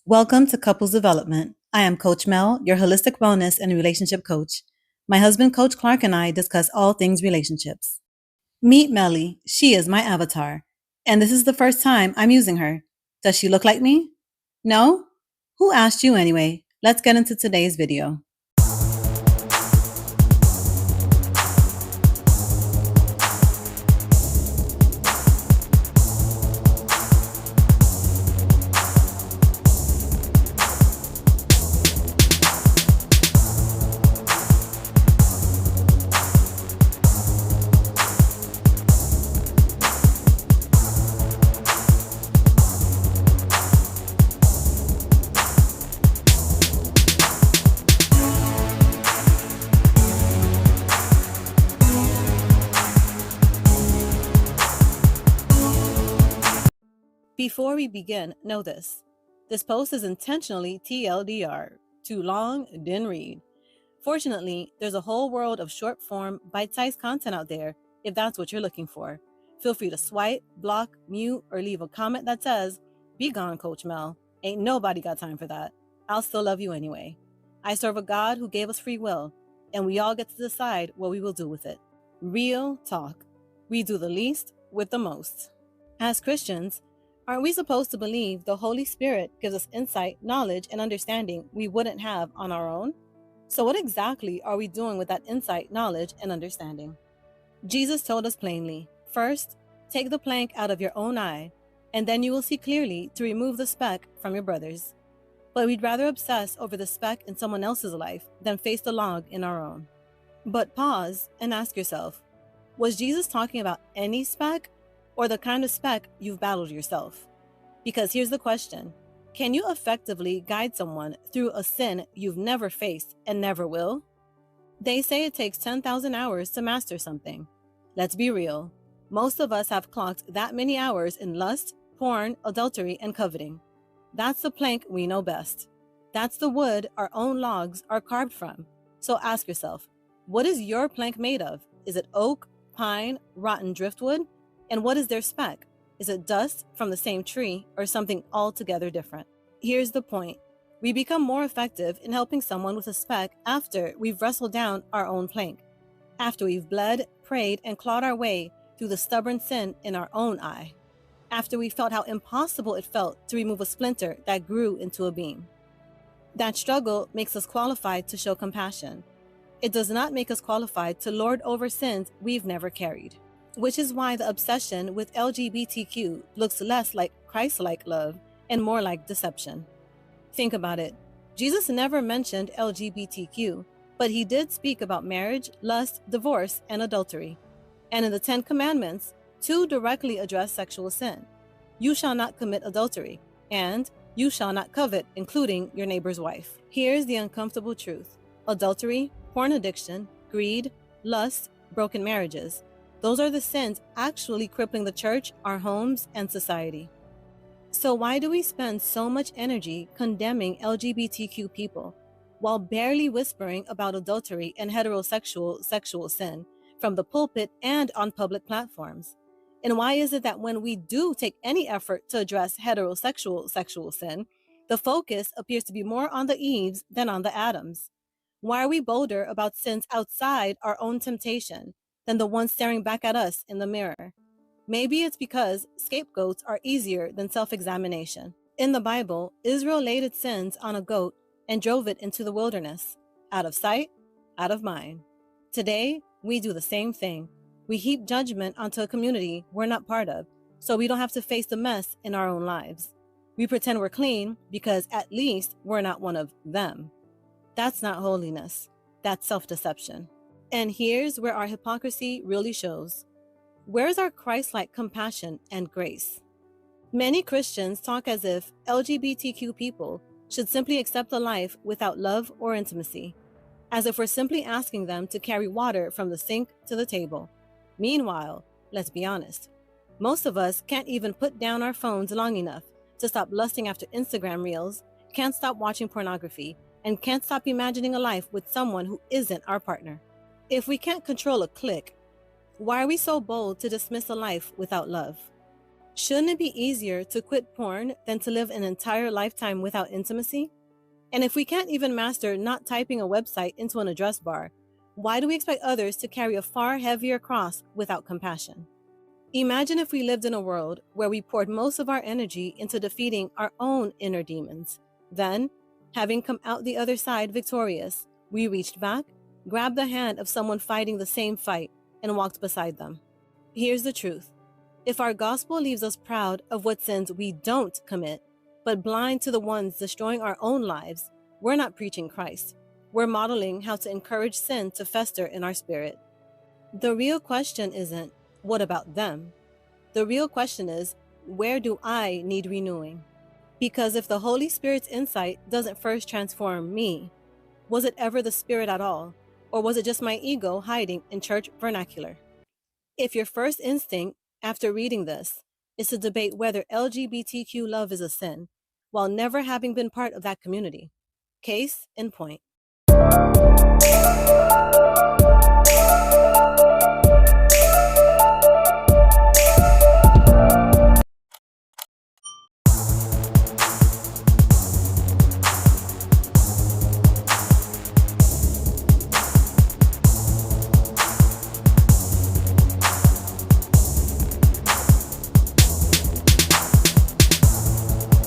Welcome to Couples Development. I am Coach Mel, your holistic wellness and relationship coach. My husband, Coach Clark, and I discuss all things relationships. Meet Melly. She is my avatar. And this is the first time I'm using her. Does she look like me? No? Who asked you anyway? Let's get into today's video. Before we begin, know this. This post is intentionally TLDR, too long, didn't read. Fortunately, there's a whole world of short form, bite-sized content out there if that's what you're looking for. Feel free to swipe, block, mute, or leave a comment that says, "Be gone, Coach Mel. Ain't nobody got time for that. I'll still love you anyway." I serve a God who gave us free will, and we all get to decide what we will do with it. Real talk. We do the least with the most. As Christians, aren't we supposed to believe the Holy Spirit gives us insight, knowledge, and understanding we wouldn't have on our own? So what exactly are we doing with that insight, knowledge, and understanding? Jesus told us plainly, first, take the plank out of your own eye, and then you will see clearly to remove the speck from your brother's. But we'd rather obsess over the speck in someone else's life than face the log in our own. But pause and ask yourself, was Jesus talking about any speck or the kind of speck you've battled yourself? Because here's the question. Can you effectively guide someone through a sin you've never faced and never will? They say it takes 10,000 hours to master something. Let's be real. Most of us have clocked that many hours in lust, porn, adultery, and coveting. That's the plank we know best. That's the wood our own logs are carved from. So ask yourself, what is your plank made of? Is it oak, pine, rotten driftwood? And what is their speck? Is it dust from the same tree or something altogether different? Here's the point. We become more effective in helping someone with a speck after we've wrestled down our own plank, after we've bled, prayed, and clawed our way through the stubborn sin in our own eye, after we felt how impossible it felt to remove a splinter that grew into a beam. That struggle makes us qualified to show compassion. It does not make us qualified to lord over sins we've never carried. Which is why the obsession with LGBTQ looks less like Christ-like love and more like deception. Think about it. Jesus never mentioned LGBTQ, but he did speak about marriage, lust, divorce, and adultery. And in the 10 Commandments, 2 directly address sexual sin. You shall not commit adultery, and you shall not covet, including your neighbor's wife. Here's the uncomfortable truth. Adultery, porn addiction, greed, lust, broken marriages. Those are the sins actually crippling the church, our homes, and society. So why do we spend so much energy condemning LGBTQ people while barely whispering about adultery and heterosexual sexual sin from the pulpit and on public platforms? And why is it that when we do take any effort to address heterosexual sexual sin, the focus appears to be more on the Eves than on the Adams? Why are we bolder about sins outside our own temptation than the ones staring back at us in the mirror? Maybe it's because scapegoats are easier than self-examination. In the Bible, Israel laid its sins on a goat and drove it into the wilderness. Out of sight, out of mind. Today, we do the same thing. We heap judgment onto a community we're not part of, so we don't have to face the mess in our own lives. We pretend we're clean because at least we're not one of them. That's not holiness. That's self-deception. And here's where our hypocrisy really shows. Where's our Christ-like compassion and grace? Many Christians talk as if LGBTQ people should simply accept a life without love or intimacy, as if we're simply asking them to carry water from the sink to the table. Meanwhile, let's be honest, most of us can't even put down our phones long enough to stop lusting after Instagram reels, can't stop watching pornography, and can't stop imagining a life with someone who isn't our partner. If we can't control a click, why are we so bold to dismiss a life without love? Shouldn't it be easier to quit porn than to live an entire lifetime without intimacy? And if we can't even master not typing a website into an address bar, why do we expect others to carry a far heavier cross without compassion? Imagine if we lived in a world where we poured most of our energy into defeating our own inner demons. Then, having come out the other side victorious, we reached back, grabbed the hand of someone fighting the same fight, and walked beside them. Here's the truth. If our gospel leaves us proud of what sins we don't commit, but blind to the ones destroying our own lives, we're not preaching Christ. We're modeling how to encourage sin to fester in our spirit. The real question isn't, what about them? The real question is, where do I need renewing? Because if the Holy Spirit's insight doesn't first transform me, was it ever the Spirit at all? Or was it just my ego hiding in church vernacular? If your first instinct after reading this is to debate whether LGBTQ love is a sin, while never having been part of that community, case in point.